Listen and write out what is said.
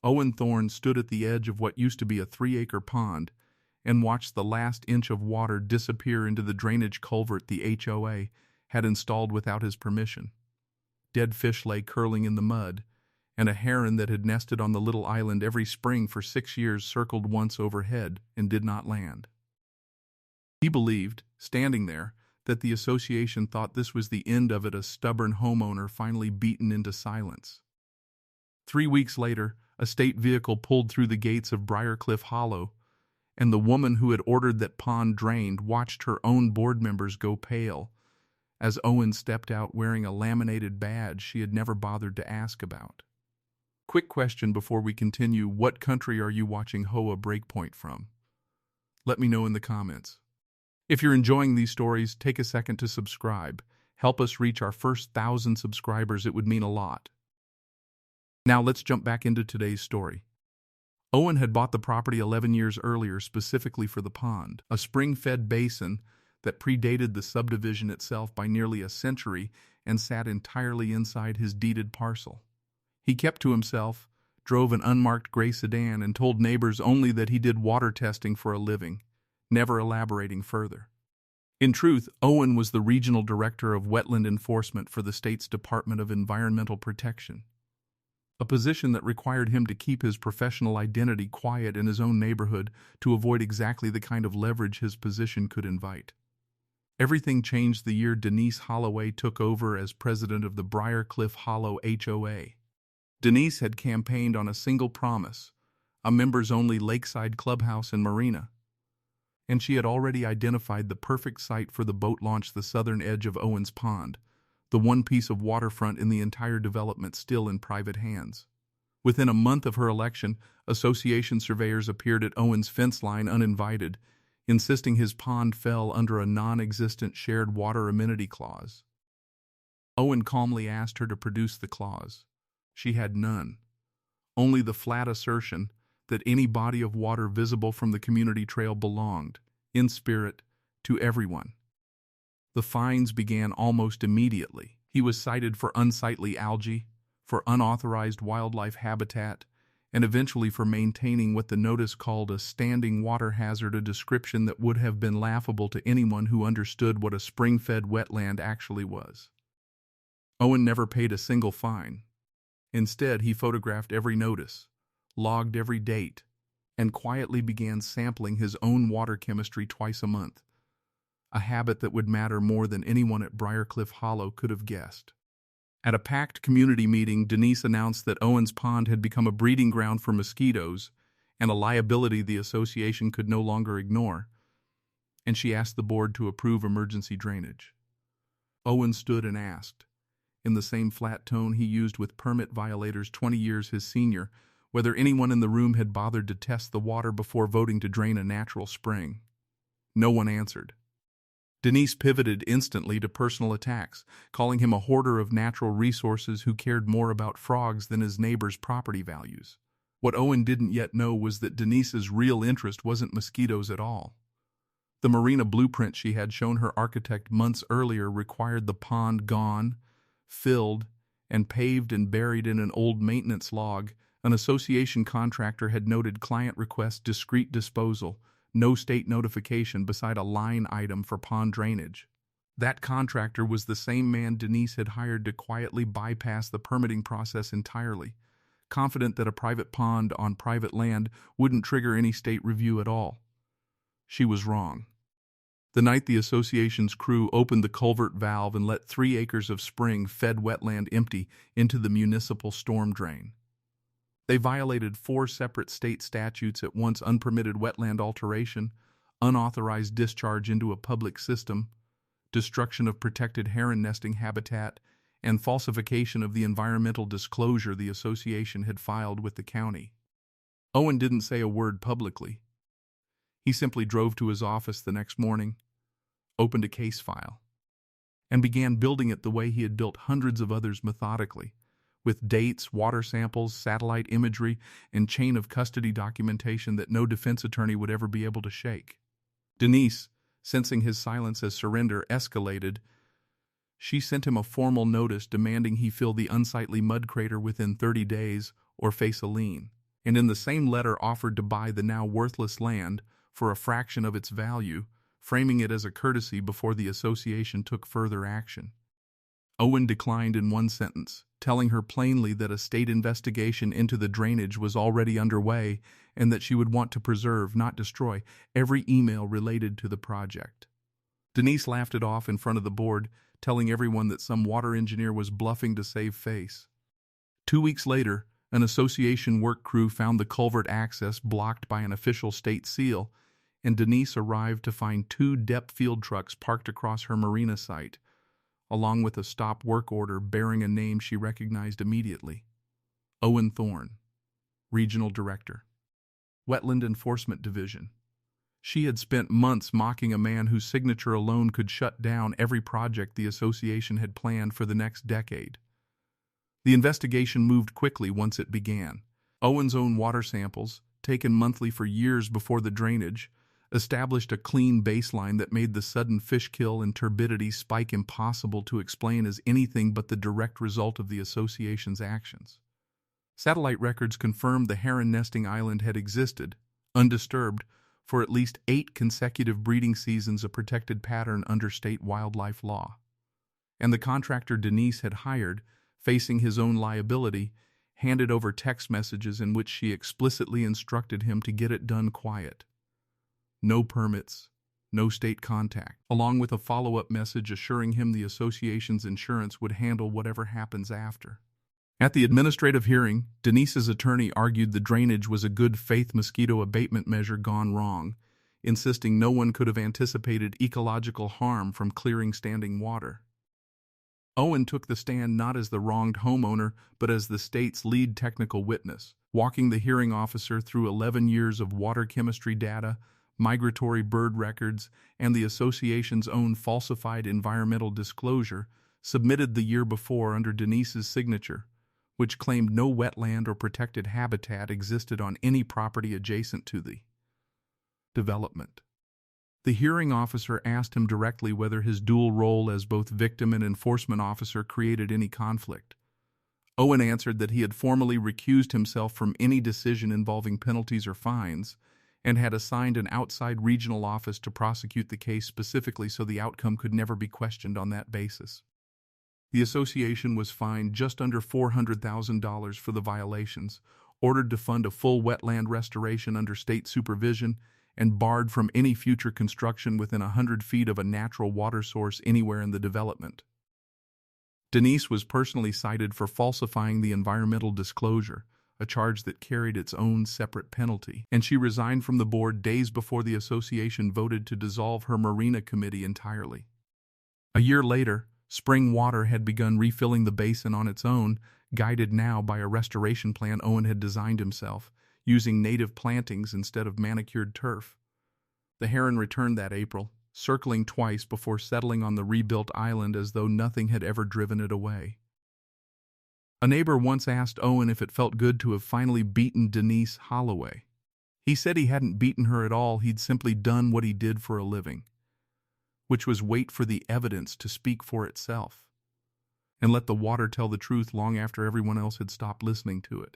Owen Thorne stood at the edge of what used to be a 3-acre pond and watched the last inch of water disappear into the drainage culvert the HOA had installed without his permission. Dead fish lay curling in the mud, and a heron that had nested on the little island every spring for 6 years circled once overhead and did not land. He believed, standing there, that the association thought this was the end of it, a stubborn homeowner finally beaten into silence. 3 weeks later, a state vehicle pulled through the gates of Briarcliff Hollow, and the woman who had ordered that pond drained watched her own board members go pale as Owen stepped out wearing a laminated badge she had never bothered to ask about. Quick question before we continue: what country are you watching HOA Breakpoint from? Let me know in the comments. If you're enjoying these stories, take a second to subscribe. Help us reach our first 1,000 subscribers. It would mean a lot. Now let's jump back into today's story. Owen had bought the property 11 years earlier specifically for the pond, a spring-fed basin that predated the subdivision itself by nearly a century and sat entirely inside his deeded parcel. He kept to himself, drove an unmarked gray sedan, and told neighbors only that he did water testing for a living, never elaborating further. In truth, Owen was the regional director of wetland enforcement for the state's Department of Environmental Protection, a position that required him to keep his professional identity quiet in his own neighborhood to avoid exactly the kind of leverage his position could invite. Everything changed the year Denise Halloway took over as president of the Briarcliff Hollow HOA. Denise had campaigned on a single promise: a members-only lakeside clubhouse and marina. And she had already identified the perfect site for the boat launch, the southern edge of Owen's Pond, the one piece of waterfront in the entire development still in private hands. Within a month of her election, association surveyors appeared at Owen's fence line uninvited, insisting his pond fell under a non-existent shared water amenity clause. Owen calmly asked her to produce the clause. She had none. Only the flat assertion that any body of water visible from the community trail belonged, in spirit, to everyone. The fines began almost immediately. He was cited for unsightly algae, for unauthorized wildlife habitat, and eventually for maintaining what the notice called a standing water hazard, a description that would have been laughable to anyone who understood what a spring-fed wetland actually was. Owen never paid a single fine. Instead, he photographed every notice, logged every date, and quietly began sampling his own water chemistry twice a month, a habit that would matter more than anyone at Briarcliff Hollow could have guessed. At a packed community meeting, Denise announced that Owen's Pond had become a breeding ground for mosquitoes and a liability the association could no longer ignore, and she asked the board to approve emergency drainage. Owen stood and asked, in the same flat tone he used with permit violators 20 years his senior, whether anyone in the room had bothered to test the water before voting to drain a natural spring. No one answered. Denise pivoted instantly to personal attacks, calling him a hoarder of natural resources who cared more about frogs than his neighbor's property values. What Owen didn't yet know was that Denise's real interest wasn't mosquitoes at all. The marina blueprint she had shown her architect months earlier required the pond gone, filled, and paved and buried in an old maintenance log. An association contractor had noted client request discreet disposal, no state notification, beside a line item for pond drainage. That contractor was the same man Denise had hired to quietly bypass the permitting process entirely, confident that a private pond on private land wouldn't trigger any state review at all. She was wrong. The night the association's crew opened the culvert valve and let 3 acres of spring-fed wetland empty into the municipal storm drain, they violated 4 separate state statutes at once: unpermitted wetland alteration, unauthorized discharge into a public system, destruction of protected heron nesting habitat, and falsification of the environmental disclosure the association had filed with the county. Owen didn't say a word publicly. He simply drove to his office the next morning, opened a case file, and began building it the way he had built hundreds of others methodically, with dates, water samples, satellite imagery, and chain of custody documentation that no defense attorney would ever be able to shake. Denise, sensing his silence as surrender, escalated. She sent him a formal notice demanding he fill the unsightly mud crater within 30 days or face a lien. and in the same letter offered to buy the now worthless land for a fraction of its value, framing it as a courtesy before the association took further action. Owen declined in one sentence, telling her plainly that a state investigation into the drainage was already underway and that she would want to preserve, not destroy, every email related to the project. Denise laughed it off in front of the board, telling everyone that some water engineer was bluffing to save face. 2 weeks later, an association work crew found the culvert access blocked by an official state seal, and Denise arrived to find 2 depth field trucks parked across her marina site, along with a stop work order bearing a name she recognized immediately. Owen Thorne, Regional Director, Wetland Enforcement Division. She had spent months mocking a man whose signature alone could shut down every project the association had planned for the next decade. The investigation moved quickly once it began. Owen's own water samples, taken monthly for years before the drainage, established a clean baseline that made the sudden fish kill and turbidity spike impossible to explain as anything but the direct result of the association's actions. Satellite records confirmed the heron nesting island had existed, undisturbed, for at least 8 consecutive breeding seasons, a protected pattern under state wildlife law. And the contractor Denise had hired, facing his own liability, handed over text messages in which she explicitly instructed him to get it done quiet. No permits, no state contact, along with a follow-up message assuring him the association's insurance would handle whatever happens after. At the administrative hearing, Denise's attorney argued the drainage was a good-faith mosquito abatement measure gone wrong, insisting no one could have anticipated ecological harm from clearing standing water. Owen took the stand not as the wronged homeowner, but as the state's lead technical witness, walking the hearing officer through 11 years of water chemistry data, migratory bird records, and the association's own falsified environmental disclosure, submitted the year before under Denise's signature, which claimed no wetland or protected habitat existed on any property adjacent to the development. The hearing officer asked him directly whether his dual role as both victim and enforcement officer created any conflict. Owen answered that he had formally recused himself from any decision involving penalties or fines, and had assigned an outside regional office to prosecute the case specifically so the outcome could never be questioned on that basis. The association was fined just under $400,000 for the violations, ordered to fund a full wetland restoration under state supervision, and barred from any future construction within 100 feet of a natural water source anywhere in the development. Denise was personally cited for falsifying the environmental disclosure, a charge that carried its own separate penalty, and she resigned from the board days before the association voted to dissolve her marina committee entirely. A year later, spring water had begun refilling the basin on its own, guided now by a restoration plan Owen had designed himself, using native plantings instead of manicured turf. The heron returned that April, circling twice before settling on the rebuilt island as though nothing had ever driven it away. A neighbor once asked Owen if it felt good to have finally beaten Denise Halloway. He said he hadn't beaten her at all, he'd simply done what he did for a living, which was wait for the evidence to speak for itself, and let the water tell the truth long after everyone else had stopped listening to it.